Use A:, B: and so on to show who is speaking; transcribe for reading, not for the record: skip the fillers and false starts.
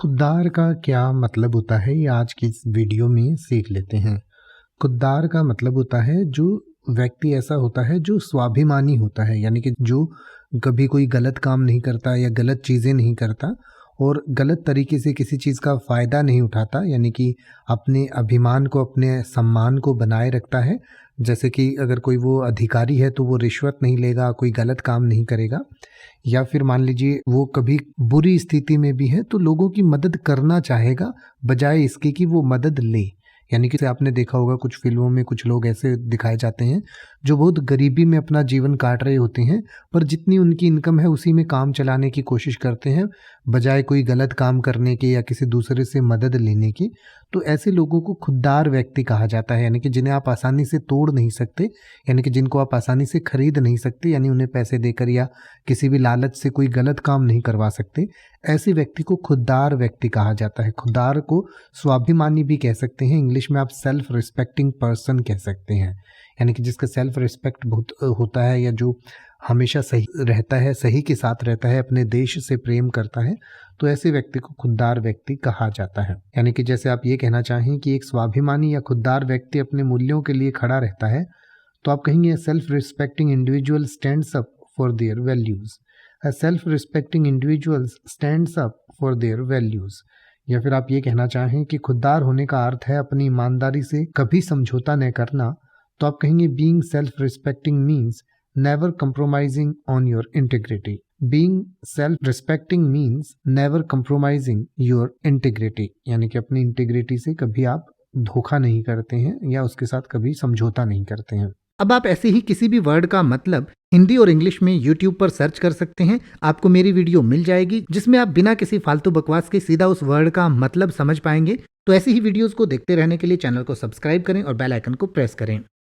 A: खुद्दार का क्या मतलब होता है ये आज की इस वीडियो में सीख लेते हैं। खुद्दार का मतलब होता है जो व्यक्ति ऐसा होता है जो स्वाभिमानी होता है, यानी कि जो कभी कोई गलत काम नहीं करता या गलत चीज़ें नहीं करता और गलत तरीके से किसी चीज़ का फ़ायदा नहीं उठाता, यानी कि अपने अभिमान को, अपने सम्मान को बनाए रखता है। जैसे कि अगर कोई वो अधिकारी है तो वो रिश्वत नहीं लेगा, कोई गलत काम नहीं करेगा, या फिर मान लीजिए वो कभी बुरी स्थिति में भी है तो लोगों की मदद करना चाहेगा बजाय इसके कि वो मदद ले। यानी कि आपने देखा होगा कुछ फिल्मों में कुछ लोग ऐसे दिखाए जाते हैं जो बहुत गरीबी में अपना जीवन काट रहे होते हैं, पर जितनी उनकी इनकम है उसी में काम चलाने की कोशिश करते हैं बजाय कोई गलत काम करने के या किसी दूसरे से मदद लेने की। तो ऐसे लोगों को खुद्दार व्यक्ति कहा जाता है, यानी कि जिन्हें आप आसानी से तोड़ नहीं सकते, यानी कि जिनको आप आसानी से खरीद नहीं सकते, यानी उन्हें पैसे देकर या किसी भी लालच से कोई गलत काम नहीं करवा सकते। ऐसे व्यक्ति को खुद्दार व्यक्ति कहा जाता है। खुद्दार को स्वाभिमानी भी कह सकते हैं, इंग्लिश में आप सेल्फ रिस्पेक्टिंग पर्सन कह सकते हैं, यानी कि जिसका सेल्फ रिस्पेक्ट बहुत होता है या जो हमेशा सही रहता है, सही के साथ रहता है, अपने देश से प्रेम करता है, तो ऐसे व्यक्ति को खुद्दार व्यक्ति कहा जाता है। यानी कि जैसे आप ये कहना चाहें कि एक स्वाभिमानी या खुद्दार व्यक्ति अपने मूल्यों के लिए खड़ा रहता है तो आप कहेंगे self respecting individual stands up for their values. A self-respecting individual stands up for their values। या फिर आप ये कहना चाहें कि खुद्दार होने का अर्थ है अपनी ईमानदारी से कभी समझौता न करना, तो आप कहेंगे being self-respecting means never compromising on your integrity। Being self-respecting means never compromising your integrity, यानी कि अपनी इंटीग्रिटी से कभी आप धोखा नहीं करते हैं या उसके साथ कभी समझौता नहीं करते हैं।
B: अब आप ऐसे ही किसी भी वर्ड का मतलब हिंदी और इंग्लिश में YouTube पर सर्च कर सकते हैं। आपको मेरी वीडियो मिल जाएगी जिसमें आप बिना किसी फालतू बकवास के सीधा उस वर्ड का मतलब समझ पाएंगे। तो ऐसी ही वीडियोस को देखते रहने के लिए चैनल को सब्सक्राइब करें और बेल आइकन को प्रेस करें।